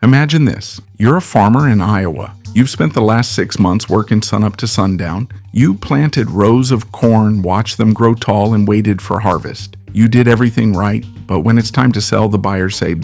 Imagine this. You're a farmer in Iowa. You've spent the last 6 months working sun up to sundown. You planted rows of corn, watched them grow tall, and waited for harvest. You did everything right, but when it's time to sell, the buyers say,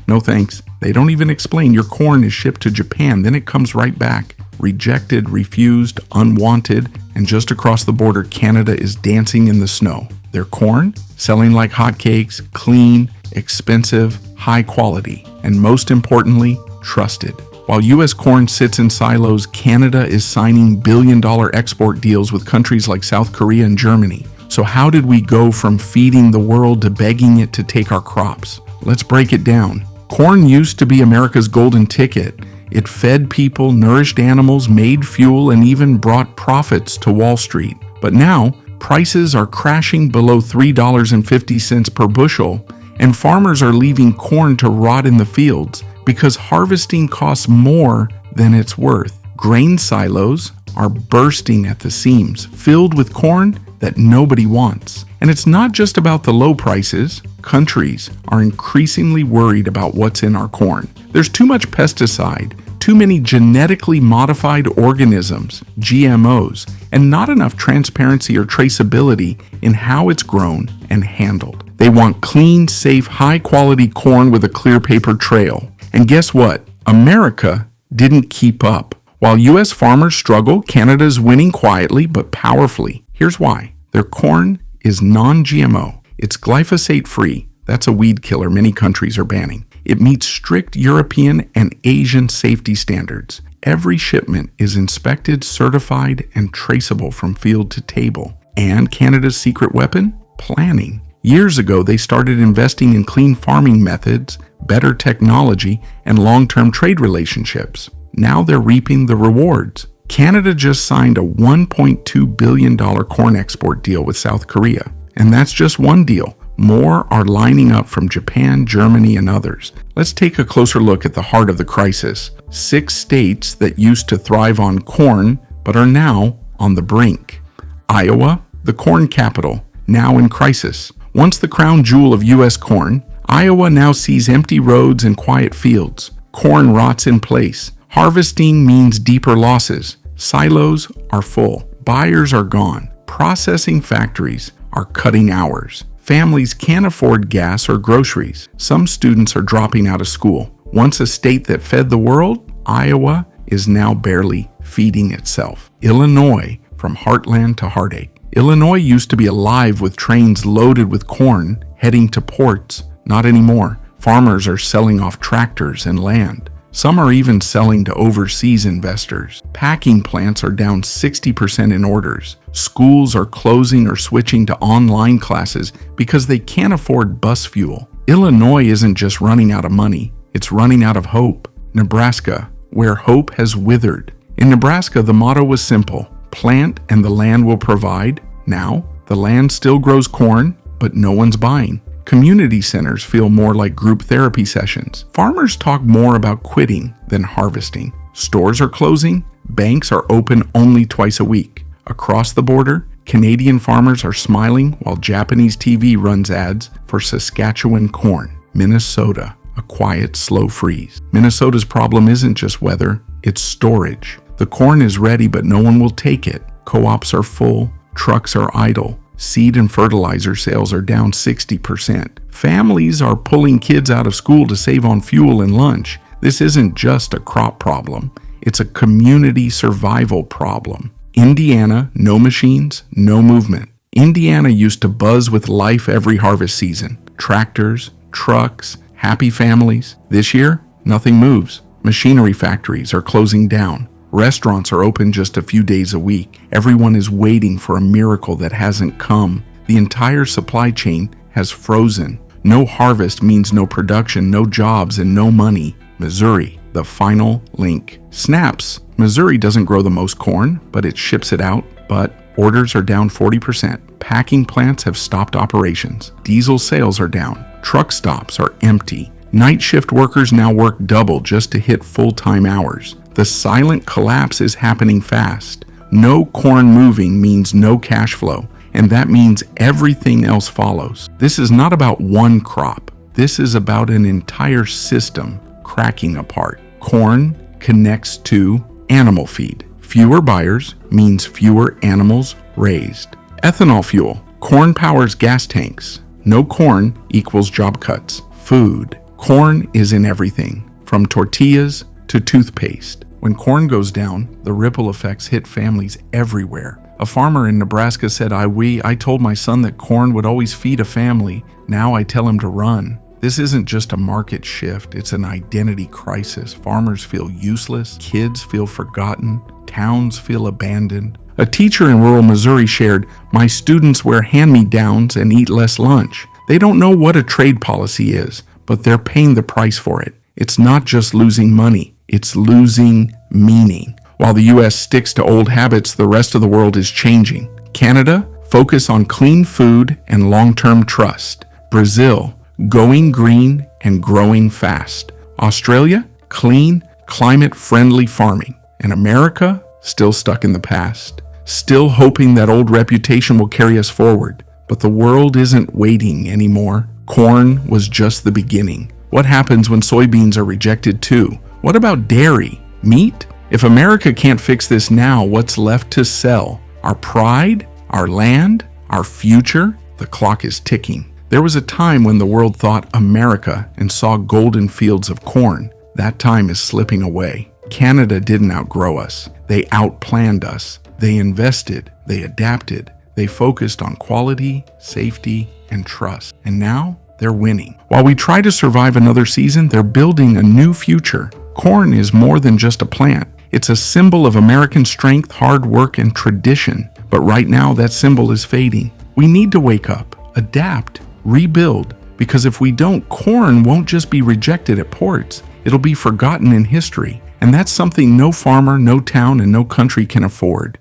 no thanks. They don't even explain your corn is shipped to Japan, then it comes right back. Rejected, refused, unwanted, and just across the border, Canada is dancing in the snow. Their corn? Selling like hotcakes, clean, expensive, high quality, and most importantly, trusted. While U.S. corn sits in silos, Canada is signing billion-dollar export deals with countries like South Korea and Germany. So how did we go from feeding the world to begging it to take our crops? Let's break it down. Corn used to be America's golden ticket. It fed people, nourished animals, made fuel, and even brought profits to Wall Street. But now, prices are crashing below $3.50 per bushel, and farmers are leaving corn to rot in the fields because harvesting costs more than it's worth. Grain silos are bursting at the seams, filled with corn that nobody wants. And it's not just about the low prices. Countries are increasingly worried about what's in our corn. There's too much pesticide, too many genetically modified organisms, GMOs, and not enough transparency or traceability in how it's grown and handled. They want clean, safe, high-quality corn with a clear paper trail. And guess what? America didn't keep up. While U.S. farmers struggle, Canada's winning quietly but powerfully. Here's why. Their corn is non-GMO. It's glyphosate-free. That's a weed killer many countries are banning. It meets strict European and Asian safety standards. Every shipment is inspected, certified, and traceable from field to table. And Canada's secret weapon? Planning. Years ago, they started investing in clean farming methods, better technology, and long-term trade relationships. Now they're reaping the rewards. Canada just signed a $1.2 billion corn export deal with South Korea. And that's just one deal. More are lining up from Japan, Germany, and others. Let's take a closer look at the heart of the crisis. 6 states that used to thrive on corn, but are now on the brink. Iowa, the corn capital, now in crisis. Once the crown jewel of U.S. corn, Iowa now sees empty roads and quiet fields. Corn rots in place. Harvesting means deeper losses. Silos are full. Buyers are gone. Processing factories are cutting hours. Families can't afford gas or groceries. Some students are dropping out of school. Once a state that fed the world, Iowa is now barely feeding itself. Illinois, from heartland to heartache. Illinois used to be alive with trains loaded with corn heading to ports. Not anymore. Farmers are selling off tractors and land. Some are even selling to overseas investors. Packing plants are down 60% in orders. Schools are closing or switching to online classes because they can't afford bus fuel. Illinois isn't just running out of money, it's running out of hope. Nebraska, where hope has withered. In Nebraska, the motto was simple: plant and the land will provide. Now, the land still grows corn, but no one's buying. Community centers feel more like group therapy sessions. Farmers talk more about quitting than harvesting. Stores are closing. Banks are open only twice a week. Across the border, Canadian farmers are smiling while Japanese TV runs ads for Saskatchewan corn. Minnesota, a quiet, slow freeze. Minnesota's problem isn't just weather, it's storage. The corn is ready, but no one will take it. Co-ops are full. Trucks are idle. Seed and fertilizer sales are down 60%. Families are pulling kids out of school to save on fuel and lunch. This isn't just a crop problem. It's a community survival problem. Indiana, no machines, no movement. Indiana used to buzz with life every harvest season. Tractors, trucks, happy families. This year, nothing moves. Machinery factories are closing down. Restaurants are open just a few days a week. Everyone is waiting for a miracle that hasn't come. The entire supply chain has frozen. No harvest means no production, no jobs, and no money. Missouri, the final link. Snaps. Missouri doesn't grow the most corn, but it ships it out. But orders are down 40%. Packing plants have stopped operations. Diesel sales are down. Truck stops are empty. Night shift workers now work double just to hit full-time hours. The silent collapse is happening fast. No corn moving means no cash flow, and that means everything else follows. This is not about one crop. This is about an entire system cracking apart. Corn connects to animal feed. Fewer buyers means fewer animals raised. Ethanol fuel. Corn powers gas tanks. No corn equals job cuts. Food. Corn is in everything, from tortillas to toothpaste. When corn goes down, the ripple effects hit families everywhere. A farmer in Nebraska said, I told my son that corn would always feed a family. Now I tell him to run. This isn't just a market shift, it's an identity crisis. Farmers feel useless, kids feel forgotten, towns feel abandoned. A teacher in rural Missouri shared, "My students wear hand-me-downs and eat less lunch. They don't know what a trade policy is, but they're paying the price for it. It's not just losing money, it's losing meaning." While the U.S. sticks to old habits, the rest of the world is changing. Canada, focus on clean food and long-term trust. Brazil, going green and growing fast. Australia, clean, climate-friendly farming. And America, still stuck in the past. Still hoping that old reputation will carry us forward. But the world isn't waiting anymore. Corn was just the beginning. What happens when soybeans are rejected too? What about dairy? Meat? If America can't fix this now, what's left to sell? Our pride? Our land? Our future? The clock is ticking. There was a time when the world thought America and saw golden fields of corn. That time is slipping away. Canada didn't outgrow us. They outplanned us. They invested. They adapted. They focused on quality, safety, and trust. And now they're winning. While we try to survive another season, they're building a new future. Corn is more than just a plant. It's a symbol of American strength, hard work, and tradition. But right now, that symbol is fading. We need to wake up, adapt, rebuild, because if we don't, corn won't just be rejected at ports. It'll be forgotten in history. And that's something no farmer, no town, and no country can afford.